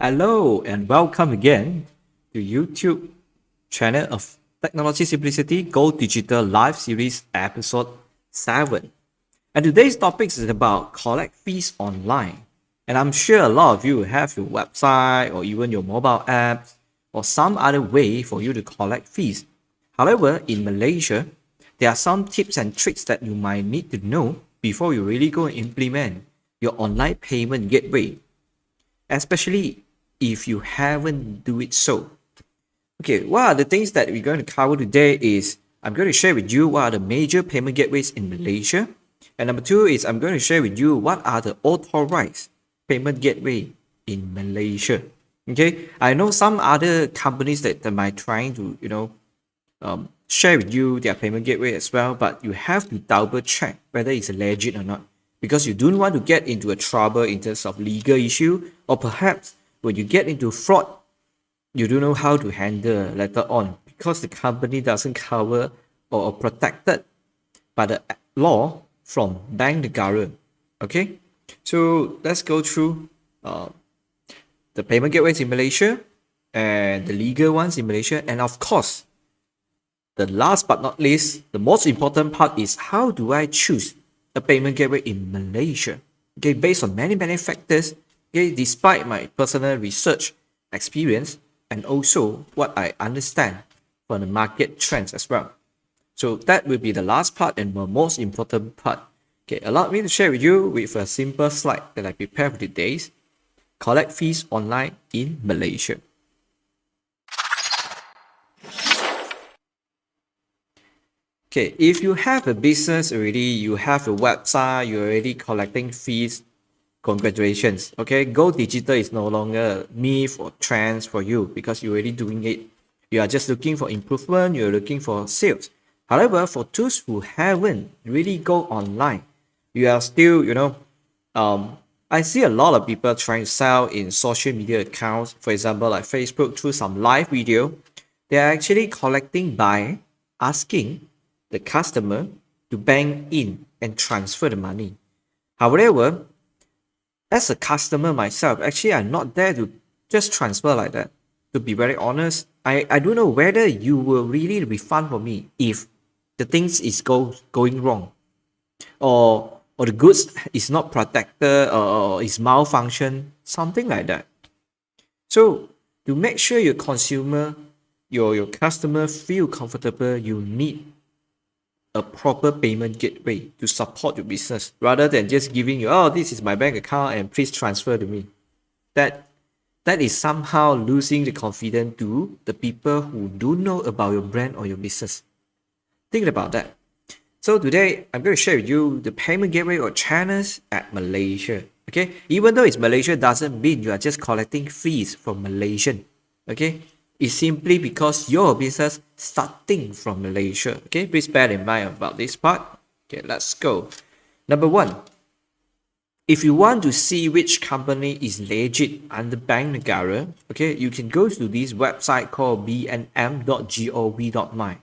Hello and welcome again to YouTube channel of Technology Simplicity GoDigital Live Series episode 7. And today's topic is about collect fees online. And I'm sure a lot of you have your website or even your mobile apps or some other way for you to collect fees. However, in Malaysia, there are some tips and tricks that you might need to know before you really go and implement your online payment gateway, especially if you haven't do it so. Okay, what are the things that we're going to cover today is I'm going to share with you what are the major payment gateways in Malaysia. And number two is I'm going to share with you what are the authorized payment gateway in Malaysia. Okay, I know some other companies that might trying to, share with you their payment gateway as well, but you have to double check whether it's legit or not, because you don't want to get into a trouble in terms of legal issue, or perhaps when you get into fraud, you don't know how to handle later on because the company doesn't cover or protected by the law from bank negara. Okay, so let's go through the payment gateways in Malaysia and the legal ones in Malaysia, and of course, the last but not least, the most important part is how do I choose a payment gateway in Malaysia? Okay, based on many factors. Okay, despite my personal research experience and also what I understand from the market trends as well. So that will be the last part and the most important part. Okay, allow me to share with you with a simple slide that I prepared for today's collect fees online in Malaysia. Okay, if you have a business already, you have a website, you're already collecting fees, congratulations. Okay, GoDigital is no longer myth or trends for you because you're already doing it. You are just looking for improvement, you're looking for sales. However, for those who haven't really go online, you are still, I see a lot of people trying to sell in social media accounts, for example, like Facebook, through some live video. They are actually collecting by asking the customer to bank in and transfer the money. However, as a customer myself, actually I'm not there to just transfer like that. To be very honest, I don't know whether you will really refund for me if the things is going wrong, or the goods is not protected, or is malfunction, something like that. So to make sure your consumer, your customer feel comfortable, you need a proper payment gateway to support your business rather than just giving you, oh, this is my bank account and please transfer to me. That is somehow losing the confidence to the people who don't know about your brand or your business. Think about that. So today I'm going to share with you the payment gateway or channels at Malaysia. Okay, even though it's Malaysia doesn't mean you are just collecting fees from Malaysian. Okay, it's simply because your business starting from Malaysia. Okay, please bear in mind about this part. Okay, let's go. Number one, if you want to see which company is legit under Bank Negara, okay, you can go to this website called bnm.gov.my.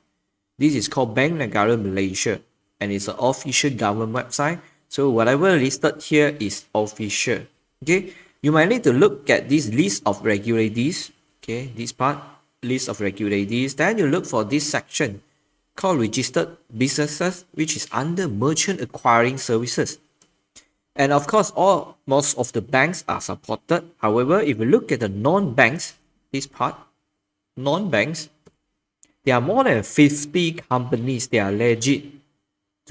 This is called Bank Negara Malaysia, and it's an official government website. So whatever listed here is official. Okay, you might need to look at this list of regulators. Okay, this part, list of regulators. Then you look for this section called registered businesses, which is under merchant acquiring services. And of course, most of the banks are supported. However, if you look at the non-banks, this part, non-banks, there are more than 50 companies that are legit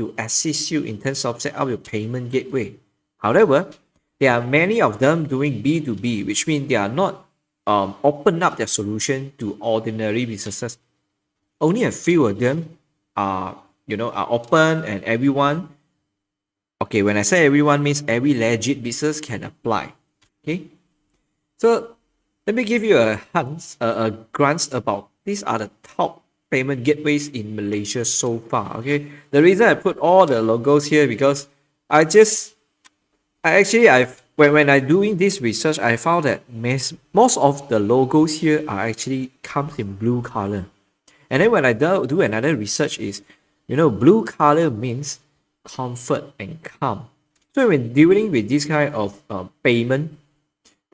to assist you in terms of set up your payment gateway. However, there are many of them doing B2B, which means they are not open up their solution to ordinary businesses. Only a few of them are open, and everyone. Okay, when I say everyone, means every legit business can apply. Okay, so let me give you a glance about these are the top payment gateways in Malaysia so far. Okay, the reason I put all the logos here because when I doing this research, I found that most of the logos here are actually comes in blue color. And then when I do another research is, blue color means comfort and calm. So when dealing with this kind of payment,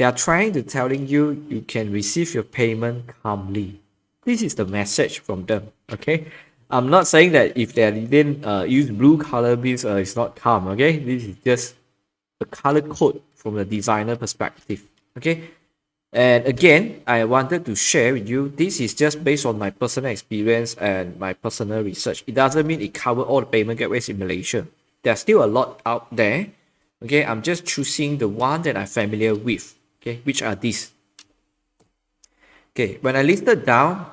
They are trying to telling you you can receive your payment calmly. This is the message from them. Okay, I'm not saying that if they didn't use blue color means it's not calm. Okay, this is just the color code from the designer perspective. Okay, and again, I wanted to share with you, this is just based on my personal experience and my personal research. It doesn't mean it covers all the payment gateways in Malaysia. There's still a lot out there. Okay, I'm just choosing the one that I'm familiar with. Okay, which are these. Okay, when I listed down,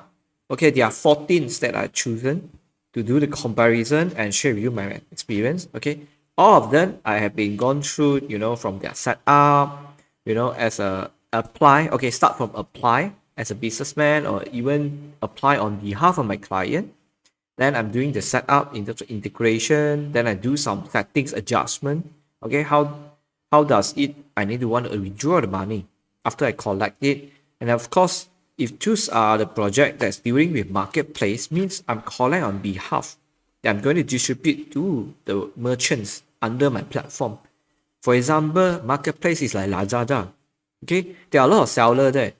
okay, there are 14 that I've chosen to do the comparison and share with you my experience. Okay, all of them I have been gone through, from their setup, as a apply. Okay, start from apply as a businessman or even apply on behalf of my client. Then I'm doing the setup in terms of integration. Then I do some settings adjustment. Okay, how does it, I need to want to withdraw the money after I collect it. And of course, if those are the project that's dealing with marketplace, means I'm calling on behalf that I'm going to distribute to the merchants under my platform. For example, marketplace is like Lazada. Okay, there are a lot of sellers there.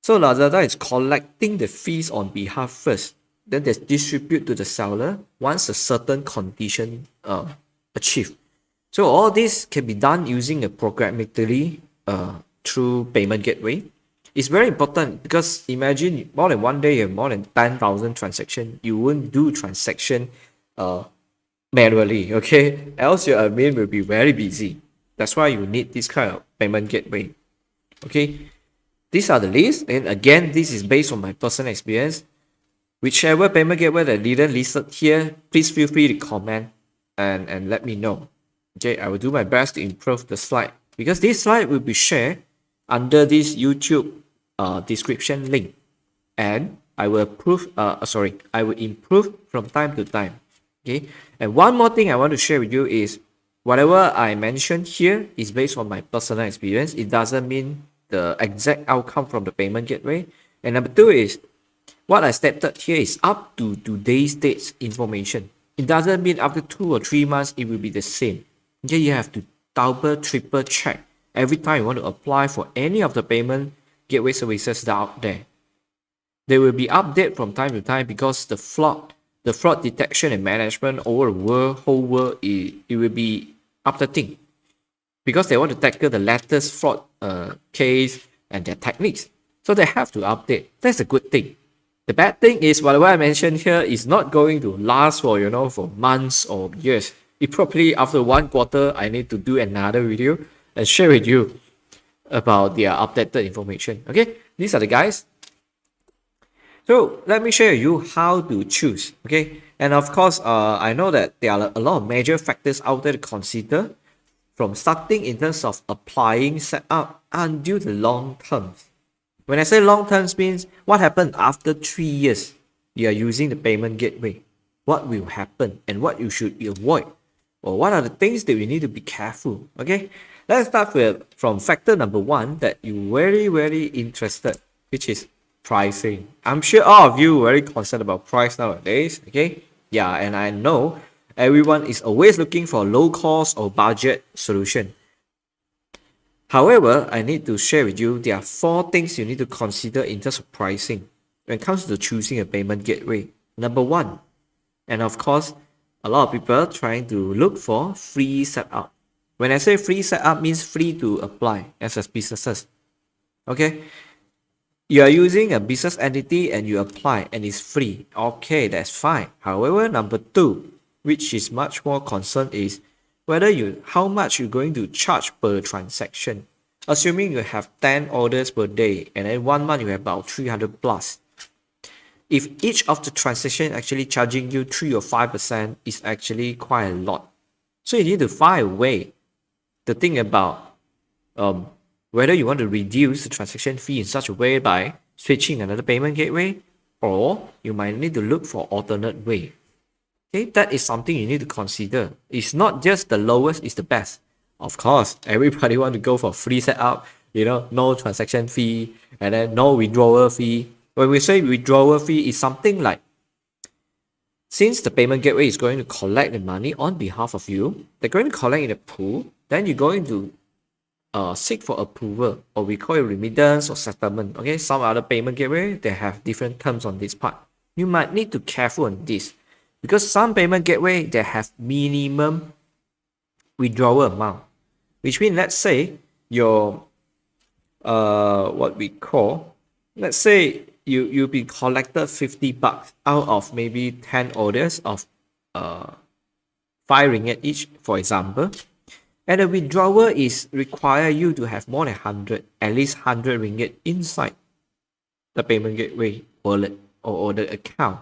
So Lazada is collecting the fees on behalf first. Then they distribute to the seller once a certain condition achieved. So all this can be done using a programmatically through payment gateway. It's very important because imagine more than one day you have more than 10,000 transactions. You won't do transaction manually, okay? Else your admin will be very busy. That's why you need this kind of payment gateway. Okay, these are the list, and again, this is based on my personal experience. Whichever payment gateway that didn't listed here, please feel free to comment and let me know. Okay, I will do my best to improve the slide because this slide will be shared under this YouTube description link, and I will I will improve from time to time. Okay, and one more thing I want to share with you is whatever I mentioned here is based on my personal experience. It doesn't mean the exact outcome from the payment gateway. And number two is what I stated here is up to today's date's information. It doesn't mean after 2 or 3 months it will be the same. Okay, you have to double, triple check every time you want to apply for any of the payment gateway services that are out there. They will be updated from time to time because the fraud detection and management over the whole world, it will be updating because they want to tackle the latest fraud case and their techniques. So they have to update. That's a good thing. The bad thing is whatever I mentioned here is not going to last for, for months or years. It probably after 1 quarter, I need to do another video and share with you about their updated information. Okay, these are the guys. So let me share with you how to choose. Okay, and of course, I know that there are a lot of major factors out there to consider from starting in terms of applying, setup, until the long terms. When I say long terms means what happened after 3 years you are using the payment gateway. What will happen and what you should avoid, or what are the things that we need to be careful. Okay, let's start from factor number 1 that you're very interested, which is pricing. I'm sure all of you are very concerned about price nowadays. Okay, yeah, and I know everyone is always looking for low cost or budget solution. However, I need to share with you there are 4 things you need to consider in terms of pricing when it comes to choosing a payment gateway. Number 1, and of course, a lot of people are trying to look for free setup. When I say free setup means free to apply as a businesses. Okay, you are using a business entity and you apply and it's free. Okay, that's fine. However, number 2, which is much more concerned, is whether how much you're going to charge per transaction. Assuming you have 10 orders per day and then 1 month you have about 300 plus. If each of the transaction actually charging you 3 or 5%, is actually quite a lot. So you need to find a way to think about whether you want to reduce the transaction fee in such a way by switching another payment gateway, or you might need to look for alternate way. Okay, that is something you need to consider. It's not just the lowest is the best. Of course, everybody want to go for free setup, no transaction fee, and then no withdrawal fee. When we say withdrawal fee, it's something like, since the payment gateway is going to collect the money on behalf of you, they're going to collect in a pool, then you're going to seek for approval, or we call it remittance or settlement. Okay, some other payment gateway, they have different terms on this part. You might need to careful on this because some payment gateway, they have minimum withdrawal amount, which means let's say your what we call, let's say you've been collected $50 out of maybe 10 orders of 5 ringgit each, for example, and the withdrawal is require you to have more than 100, at least 100 ringgit inside the payment gateway wallet or the account.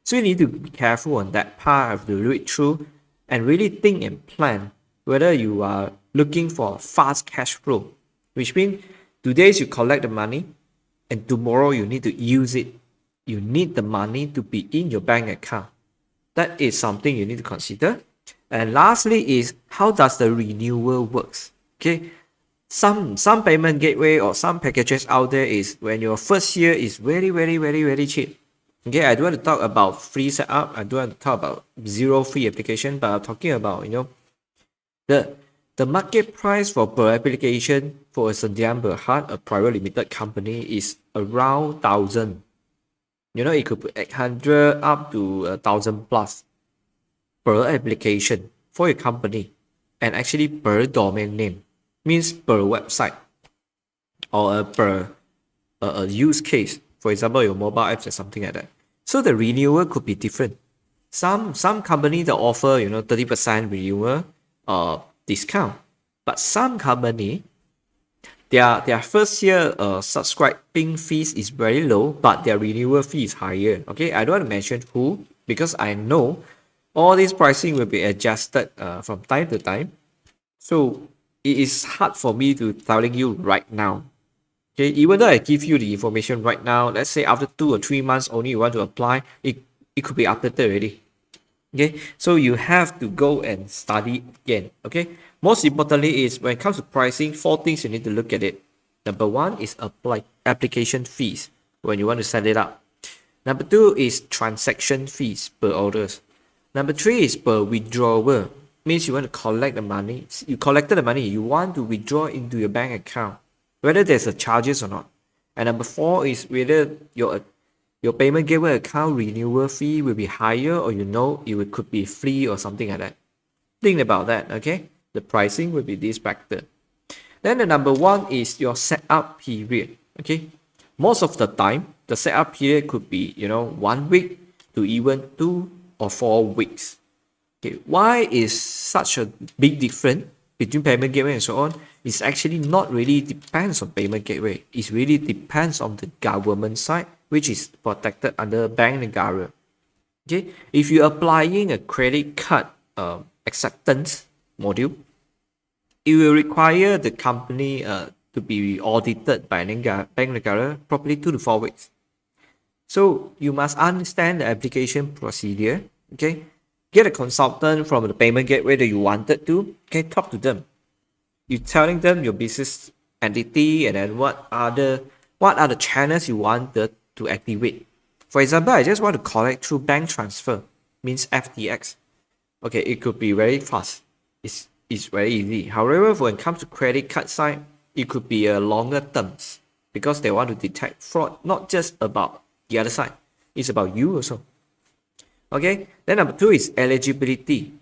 So you need to be careful on that part. Have to read through and really think and plan whether you are looking for fast cash flow, which means today you collect the money and tomorrow you need to use it. You need the money to be in your bank account. That is something you need to consider. And lastly is, how does the renewal works? Okay, some payment gateway or some packages out there is when your first year is very cheap. Okay, I don't want to talk about free setup. I don't want to talk about zero fee application, but I'm talking about, you know, the market price for per application for a Sdn Bhd, a private limited company, is around 1,000. You know, it could be 800 up to 1,000 plus per application for your company, and actually per domain name, means per website or per use case. For example, your mobile apps or something like that. So the renewal could be different. Some company that offer, you know, 30% renewal discount, but some company, their first year subscribing fees is very low, but their renewal fee is higher. Okay, I don't want to mention who because I know all this pricing will be adjusted from time to time. So it is hard for me to telling you right now. Okay, even though I give you the information right now, let's say after 2 or 3 months only you want to apply, it could be updated already. Okay, so you have to go and study again. Okay, most importantly is when it comes to pricing, 4 things you need to look at it. Number 1 is application fees when you want to set it up. Number 2 is transaction fees per orders. Number 3 is per withdrawal, means you want to collect the money. You collected the money, you want to withdraw into your bank account, whether there's a charges or not. And number 4 is whether your payment gateway account renewal fee will be higher, or you know it could be free or something like that. Think about that, okay? The pricing will be this factor. Then the number 1 is your setup period, okay? Most of the time, the setup period could be, you know, 1 week to even 2 or 4 weeks. Okay, why is such a big difference between payment gateway and so on? It's actually not really depends on payment gateway. It really depends on the government side, which is protected under bank negara. Okay, if you're applying a credit card acceptance module, it will require the company to be audited by bank negara probably 2 to 4 weeks. So you must understand the application procedure. Okay, get a consultant from the payment gateway that you wanted to. Okay, talk to them. You're telling them your business entity and then what are the channels you wanted to activate. For example, I just want to collect through bank transfer, means FTX. Okay, it could be very fast. It's very easy. However, when it comes to credit card side, it could be a longer terms because they want to detect fraud, not just about the other side. It's about you also. Okay, then number 2 is eligibility.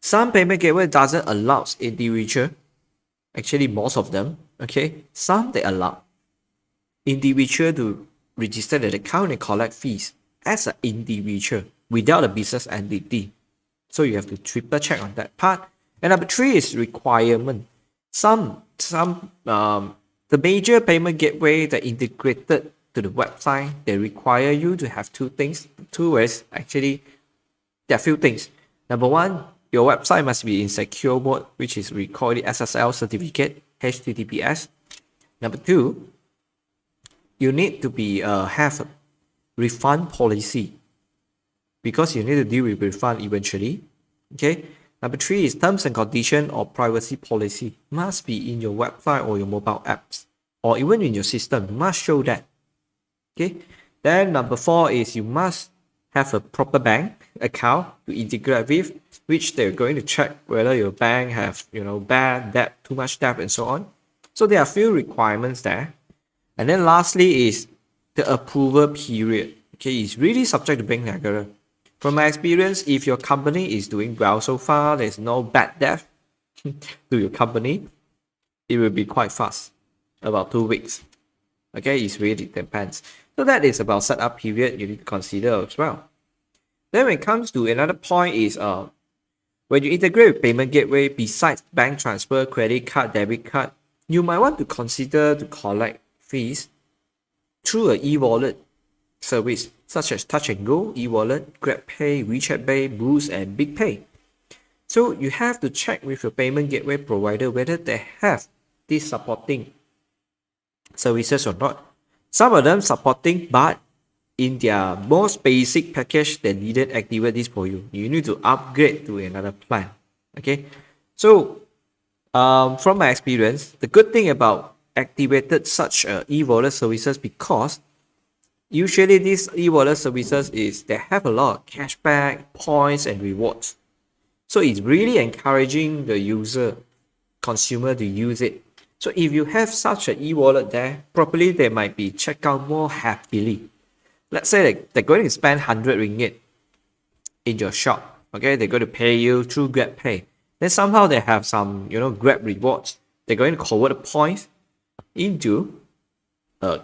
Some payment gateway doesn't allow individual. Actually, most of them. Okay, some they allow individual to register their account and collect fees as an individual without a business entity. So you have to triple check on that part. And number 3 is requirement. The major payment gateway that integrated to the website, they require you to have 2 things. 2 is actually, there are few things. Number 1, your website must be in secure mode, which is we call it SSL certificate, HTTPS. Number 2, you need to be have a refund policy because you need to deal with refund eventually. Okay. Number 3 is terms and condition or privacy policy must be in your website or your mobile apps or even in your system. You must show that. Okay. Then number 4 is you must have a proper bank. account to integrate with, which they're going to check whether your bank have, bad debt, too much debt, and so on. So there are a few requirements there. And then lastly is the approval period. Okay, it's really subject to bank regular. From my experience, if your company is doing well so far, there's no bad debt to your company, it will be quite fast, about 2 weeks. Okay, it really depends. So that is about setup period you need to consider as well. Then when it comes to another point is when you integrate with payment gateway, besides bank transfer, credit card, debit card, you might want to consider to collect fees through an eWallet service such as TouchnGO, eWallet, GrabPay, WeChat Pay, Boost, and BigPay. So you have to check with your payment gateway provider whether they have this supporting services or not. Some of them supporting, but in their most basic package, they didn't activate this for you. You need to upgrade to another plan. Okay, so from my experience, the good thing about activated such e-wallet services, because usually these e-wallet services is they have a lot of cashback, points, and rewards. So it's really encouraging the consumer to use it. So if you have such an e-wallet there, probably they might be checked out more happily. Let's say they're going to spend 100 ringgit in your shop. Okay, they're going to pay you through GrabPay. Then somehow they have some, Grab rewards. They're going to convert the points into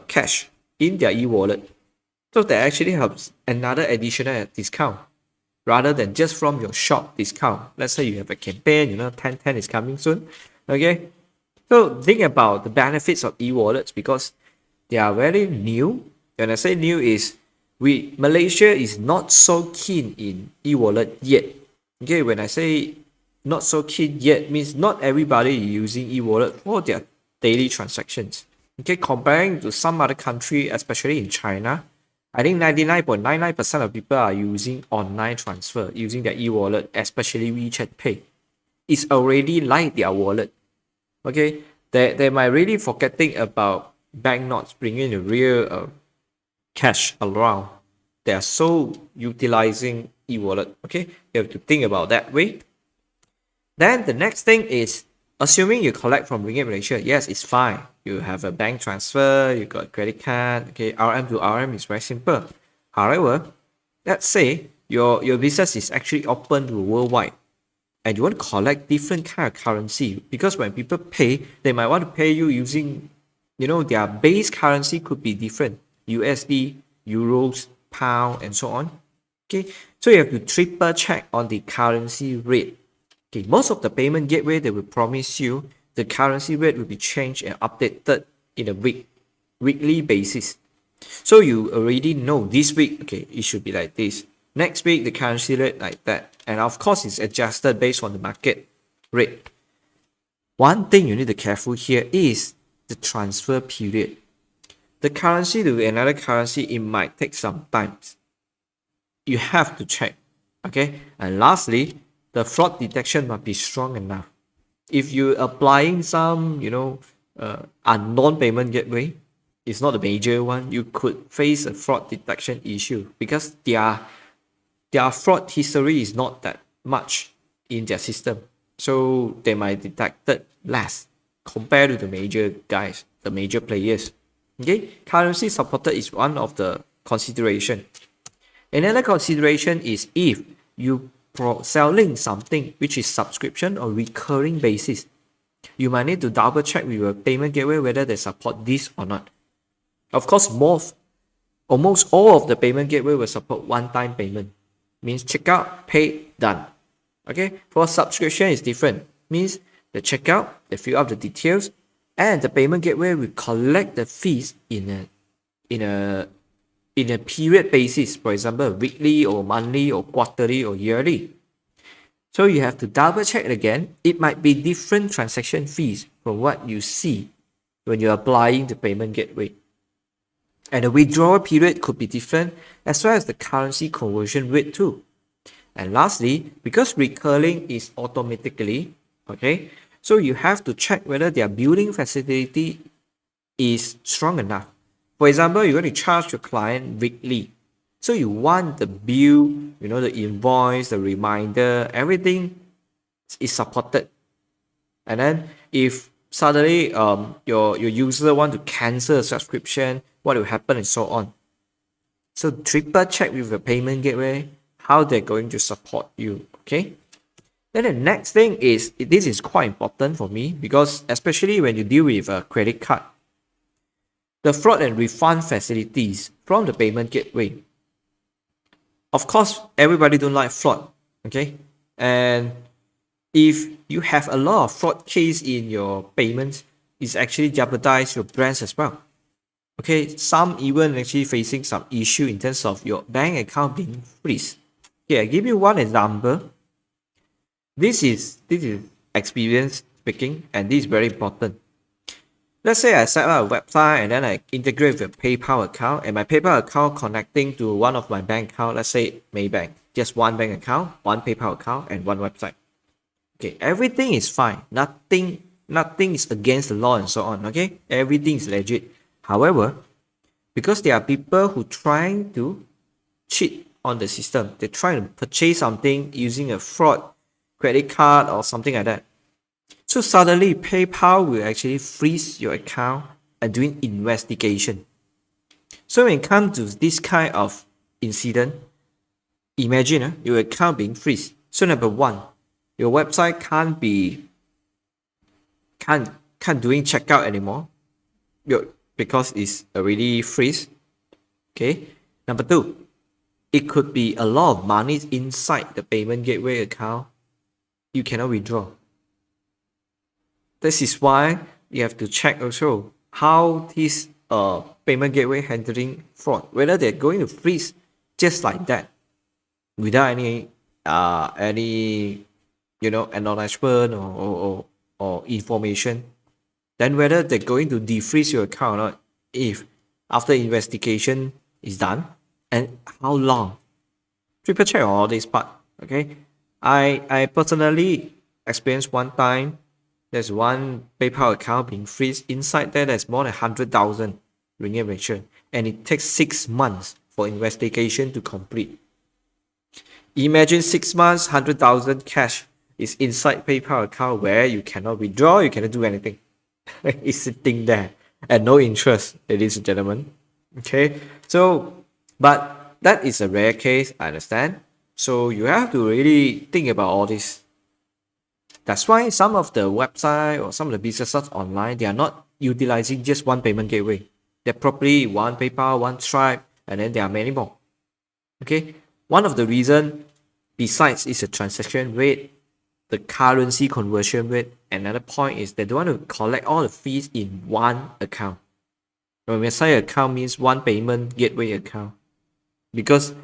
cash in their e-wallet. So that actually helps another additional discount rather than just from your shop discount. Let's say you have a campaign, 10/10 is coming soon. Okay, so think about the benefits of e-wallets because they are very new. When I say new is Malaysia is not so keen in e-wallet yet. Okay, when I say not so keen yet means not everybody is using e-wallet for their daily transactions. Okay, comparing to some other country, especially in China, I think 99.99% of people are using online transfer, using their e-wallet, especially WeChat Pay. It's already like their wallet. Okay, they might really forgetting about banknotes bringing the real cash around. They are so utilizing e-wallet. Okay, you have to think about that way. Then the next thing is, assuming you collect from Ringgit Malaysia, yes, it's fine. You have a bank transfer, you got credit card, okay, RM to RM is very simple. However, let's say your business is actually open to worldwide and you want to collect different kind of currency, because when people pay, they might want to pay you using, their base currency could be different. USD, Euros, Pound, and so on. Okay, so you have to triple check on the currency rate. Okay, most of the payment gateway, they will promise you the currency rate will be changed and updated in a weekly basis. So you already know this week, okay, it should be like this. Next week, the currency rate like that. And of course, it's adjusted based on the market rate. One thing you need to be careful here is the transfer period. The currency to another currency, it might take some time. You have to check, okay? And lastly, the fraud detection must be strong enough. If you're applying some, unknown payment gateway, it's not a major one, you could face a fraud detection issue because their fraud history is not that much in their system. So they might detect it less compared to the major guys, the major players. Okay, currency supported is one of the consideration. Another consideration is if you selling something which is subscription or recurring basis, you might need to double check with your payment gateway whether they support this or not. Of course, almost all of the payment gateway will support one-time payment. Means checkout, pay, done. Okay, for subscription is different. Means the checkout, they fill up the details, and the payment gateway will collect the fees in a period basis, for example, weekly or monthly or quarterly or yearly. So you have to double check it again. It might be different transaction fees from what you see when you're applying the payment gateway. And the withdrawal period could be different, as well as the currency conversion rate too. And lastly, because recurring is automatically, okay, so you have to check whether their billing facility is strong enough. For example, you're going to charge your client weekly. So you want the bill, the invoice, the reminder, everything is supported. And then if suddenly your user want to cancel a subscription, what will happen and so on. So triple check with the payment gateway how they're going to support you. Okay. Then the next thing is, this is quite important for me, because especially when you deal with a credit card, the fraud and refund facilities from the payment gateway. Of course, everybody don't like fraud. Okay. And if you have a lot of fraud case in your payments, it's actually jeopardize your brands as well. Okay, some even actually facing some issue in terms of your bank account being freeze. Okay, I give you one example. This is experience speaking, and this is very important. Let's say I set up a website and then I integrate with a PayPal account, and my PayPal account connecting to one of my bank account, let's say Maybank. Just one bank account, one PayPal account, and one website. Okay, everything is fine. Nothing is against the law and so on. Okay, everything is legit. However, because there are people who trying to cheat on the system, they try to purchase something using a fraud credit card or something like that. So suddenly PayPal will actually freeze your account and doing investigation. So when it comes to this kind of incident, imagine your account being freeze. So number one, your website can't doing checkout anymore. Because it's already freeze. Okay. Number two, it could be a lot of money inside the payment gateway account. You cannot withdraw. This is why you have to check also how this payment gateway handling fraud, whether they're going to freeze just like that without any acknowledgement or information. Then whether they're going to defreeze your account or not, if after investigation is done, and how long. Triple check all this part. Okay. I personally experienced one time there's one PayPal account being freeze. Inside there's more than 100,000 ringgit Malaysia, and it takes 6 months for investigation to complete. Imagine 6 months, 100,000 cash is inside PayPal account where you cannot withdraw, you cannot do anything. It's sitting there at no interest, ladies and gentlemen. Okay, so but that is a rare case, I understand. So you have to really think about all this. That's why some of the website or some of the businesses online, they are not utilizing just one payment gateway. They're probably one PayPal, one Stripe, and then there are many more. Okay, one of the reason besides is a transaction rate, the currency conversion rate. Another point is they don't want to collect all the fees in one account. When we say account means one payment gateway account, because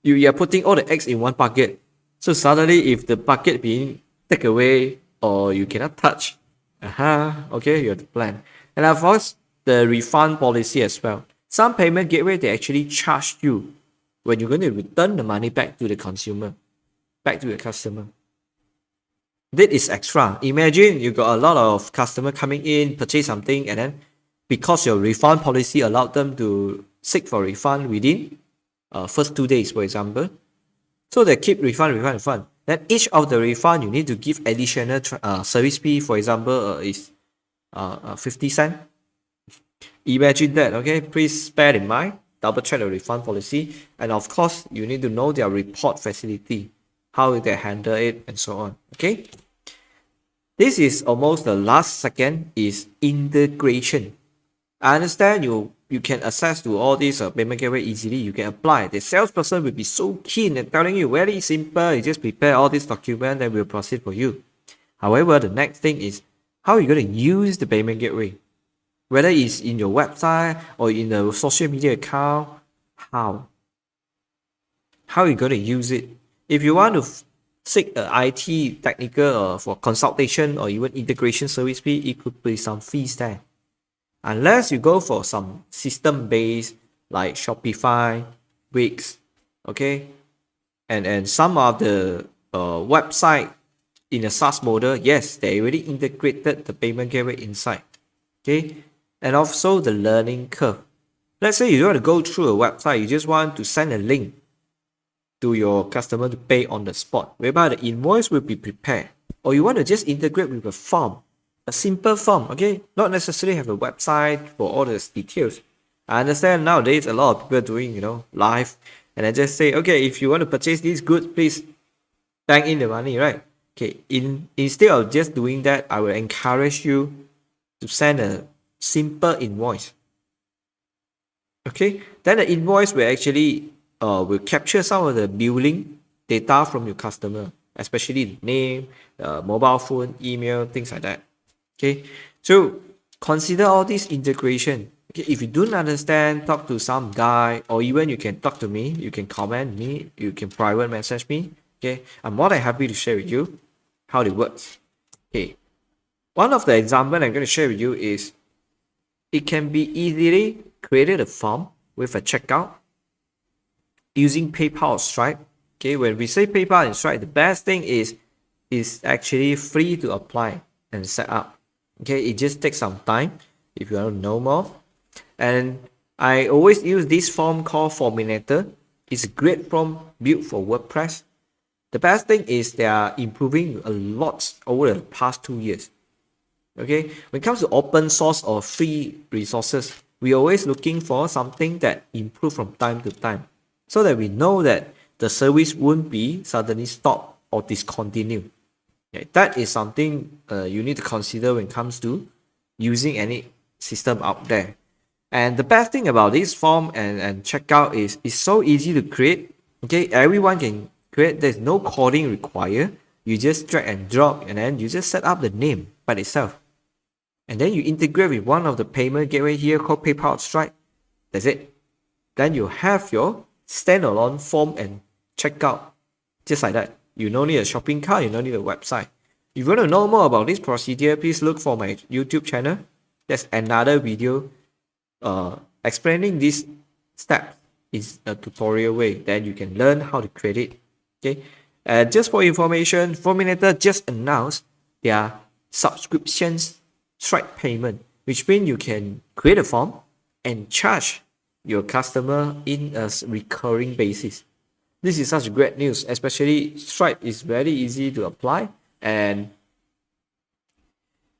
you are putting all the eggs in one bucket. So suddenly if the bucket being taken away or you cannot touch, okay, you have to plan. And of course, the refund policy as well. Some payment gateway, they actually charge you when you're going to return the money back to the consumer, back to the customer. That is extra. Imagine you got a lot of customer coming in, purchase something, and then because your refund policy allowed them to seek for refund within first 2 days, for example. So they keep refund. Then each of the refund, you need to give additional service fee. For example, is 50 cents. Imagine that. Okay, please bear in mind. Double check the refund policy, and of course, you need to know their report facility, how they handle it, and so on. Okay. This is almost the last second is integration. I understand you can access to all these payment gateway easily. You can apply. The salesperson will be so keen and telling you very simple. You just prepare all these documents and we'll proceed for you. However, the next thing is how are you going to use the payment gateway? Whether it's in your website or in the social media account, how? How are you going to use it? If you want to seek an IT technical for consultation or even integration service fee, it could be some fees there. Unless you go for some system-based like Shopify, Wix, okay? And some of the website in a SaaS model, yes, they already integrated the payment gateway inside, okay? And also the learning curve. Let's say you don't want to go through a website, you just want to send a link to your customer to pay on the spot, whereby the invoice will be prepared. Or you want to just integrate with a form, a simple form, okay? Not necessarily have a website for all those details. I understand nowadays a lot of people doing, live, and I just say, okay, if you want to purchase these goods, please bank in the money, right? Okay, instead of just doing that, I will encourage you to send a simple invoice. Okay, then the invoice will actually will capture some of the billing data from your customer, especially name, mobile phone, email, things like that. Okay, so consider all this integration. Okay, if you don't understand, talk to some guy, or even you can talk to me, you can comment me, you can private message me. Okay, I'm more than happy to share with you how it works. Okay, one of the example I'm going to share with you is it can be easily created a form with a checkout using PayPal or Stripe. Okay, when we say PayPal and Stripe, the best thing is actually free to apply and set up. Okay, it just takes some time if you want to know more. And I always use this form called Forminator. It's a great form built for WordPress. The best thing is they are improving a lot over the past 2 years. Okay, when it comes to open source or free resources, we're always looking for something that improves from time to time, so that we know that the service won't be suddenly stopped or discontinued. Okay, that is something you need to consider when it comes to using any system out there. And the best thing about this form and checkout is it's so easy to create. Okay, everyone can create. There's no coding required. You just drag and drop, and then you just set up the name by itself. And then you integrate with one of the payment gateway here called PayPal or Stripe. That's it. Then you have your standalone form and checkout. Just like that. You don't need a shopping cart, you don't need a website. If you want to know more about this procedure, please look for my YouTube channel. There's another video explaining this step in a tutorial way. Then you can learn how to create it. Okay. Just for information, Forminator just announced their subscriptions Stripe payment, which means you can create a form and charge your customer in a recurring basis. This is such great news, especially Stripe is very easy to apply and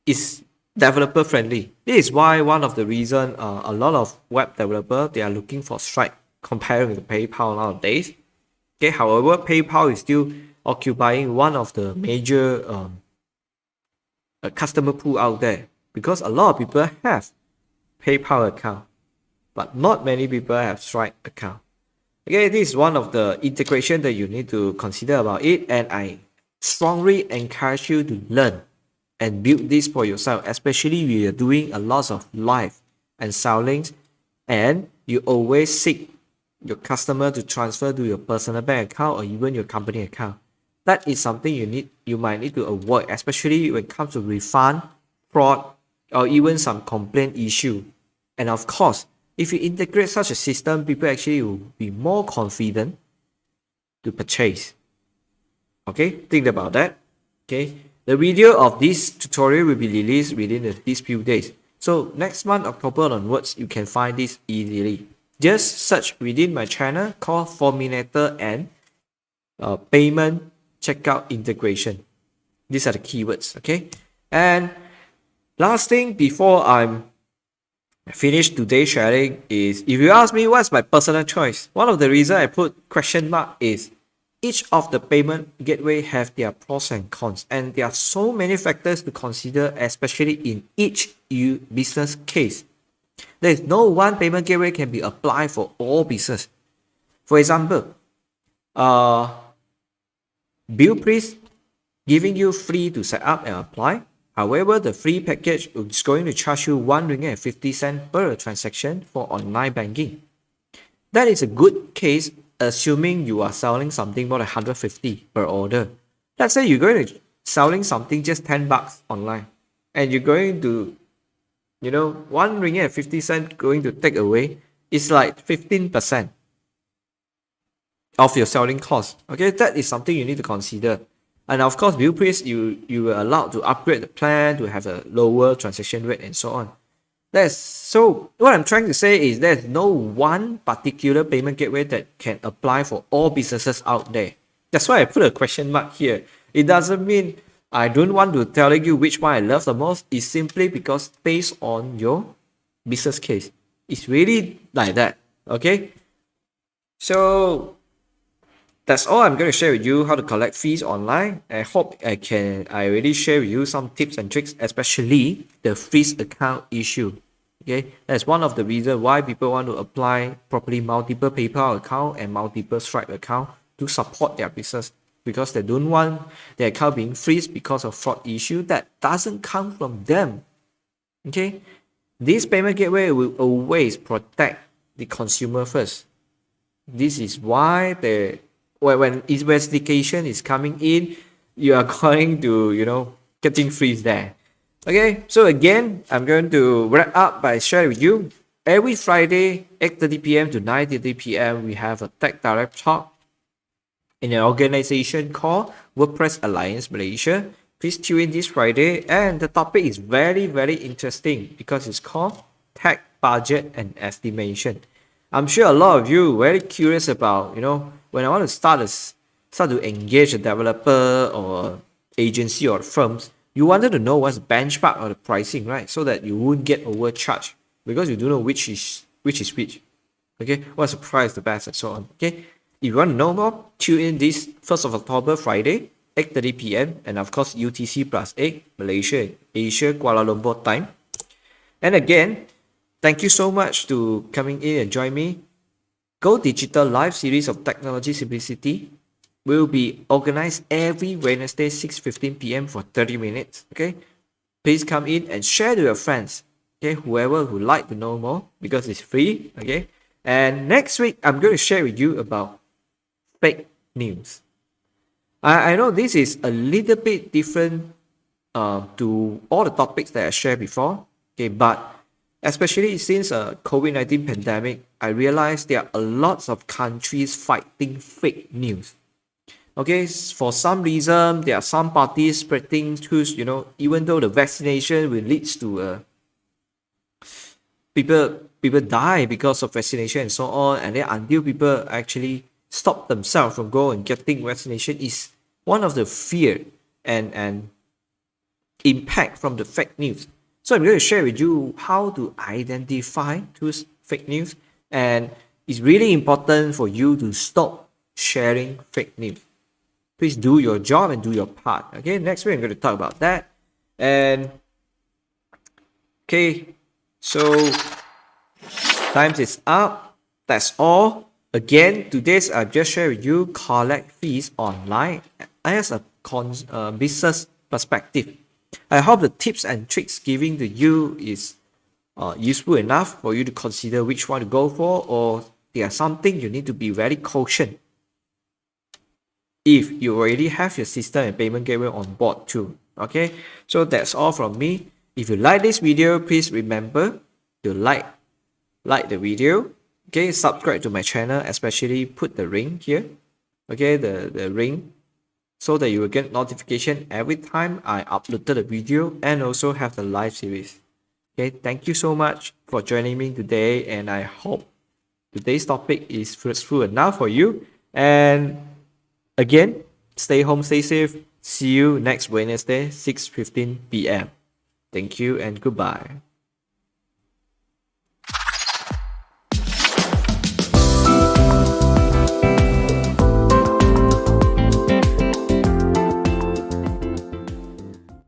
is developer friendly. This is why one of the reason a lot of web developer they are looking for Stripe comparing with PayPal nowadays. Okay, however, PayPal is still occupying one of the major customer pool out there, because a lot of people have PayPal account, but not many people have Stripe account. Okay, this is one of the integration that you need to consider about it, and I strongly encourage you to learn and build this for yourself, especially when you're doing a lot of live and sellings, and you always seek your customer to transfer to your personal bank account or even your company account. That is something you might need to avoid, especially when it comes to refund, fraud, or even some complaint issue. And of course, if you integrate such a system, people actually will be more confident to purchase. Okay, think about that. Okay, the video of this tutorial will be released within these few days. So next month, October onwards, you can find this easily. Just search within my channel called Forminator and payment checkout integration. These are the keywords. Okay, and last thing before I'm finished today's sharing is, if you ask me what's my personal choice, one of the reasons I put question mark is each of the payment gateway have their pros and cons, and there are so many factors to consider, especially in each business case. There is no one payment gateway can be applied for all business. For example, BillPlz giving you free to set up and apply. However, the free package is going to charge you RM1.50 per transaction for online banking. That is a good case, assuming you are selling something more than 150 per order. Let's say you're going to selling something just $10 online, and you're going to, RM1.50 going to take away, it's like 15% of your selling cost. Okay, that is something you need to consider. And of course, BillPlz, you are allowed to upgrade the plan to have a lower transaction rate and so on. So what I'm trying to say is there's no one particular payment gateway that can apply for all businesses out there. That's why I put a question mark here. It doesn't mean I don't want to tell you which one I love the most. It's simply because based on your business case. It's really like that. Okay. So that's all I'm going to share with you how to collect fees online. I hope I really share with you some tips and tricks, especially the freeze account issue. Okay, that's one of the reasons why people want to apply properly multiple PayPal account and multiple Stripe account to support their business, because they don't want their account being freeze because of fraud issue that doesn't come from them. Okay, this payment gateway will always protect the consumer first. This is why when investigation is coming in, you are going to getting freeze there. Okay, so again, I'm going to wrap up by sharing with you every Friday 8:30 p.m. to 9:30 p.m. we have a Tech Direct talk in an organization called WordPress Alliance Malaysia. Please tune in this Friday, and the topic is very, very interesting because it's called Tech Budget and Estimation. I'm sure a lot of you very curious about, when I want to start to engage a developer or agency or firms, you wanted to know what's the benchmark or the pricing, right? So that you won't get overcharged because you don't know which is which. Okay, what's the price, the best, and so on. Okay, if you want to know more, tune in this 1st of October, Friday, 8:30 p.m. and of course UTC+8, Malaysia, Asia, Kuala Lumpur time. And again, thank you so much to coming in and join me. GoDigital live series of Technology Simplicity will be organized every Wednesday 6:15 p.m. for 30 minutes. Okay, please come in and share to your friends. Okay, whoever would like to know more, because it's free. Okay, and next week I'm going to share with you about fake news. I know this is a little bit different to all the topics that I shared before. Okay, but especially since COVID-19 pandemic, I realized there are a lot of countries fighting fake news. Okay, for some reason, there are some parties spreading news, even though the vaccination will lead to people die because of vaccination and so on, and then until people actually stop themselves from going and getting vaccination is one of the fear and impact from the fake news. So I'm going to share with you how to identify those fake news, and it's really important for you to stop sharing fake news. Please do your job and do your part. Okay, next week I'm going to talk about that. And okay, so time is up. That's all. Again, today's I've just shared with you collect fees online as a business perspective. I hope the tips and tricks giving to you is useful enough for you to consider which one to go for, or there's something you need to be very cautious if you already have your system and payment gateway on board too. Okay, so that's all from me. If you like this video, please remember to like the video. Okay, subscribe to my channel, especially put the ring here. Okay, the ring, so that you will get notification every time I uploaded a video and also have the live series. Okay, thank you so much for joining me today, and I hope today's topic is fruitful enough for you. And again, stay home, stay safe. See you next Wednesday, 6:15 p.m. Thank you and goodbye.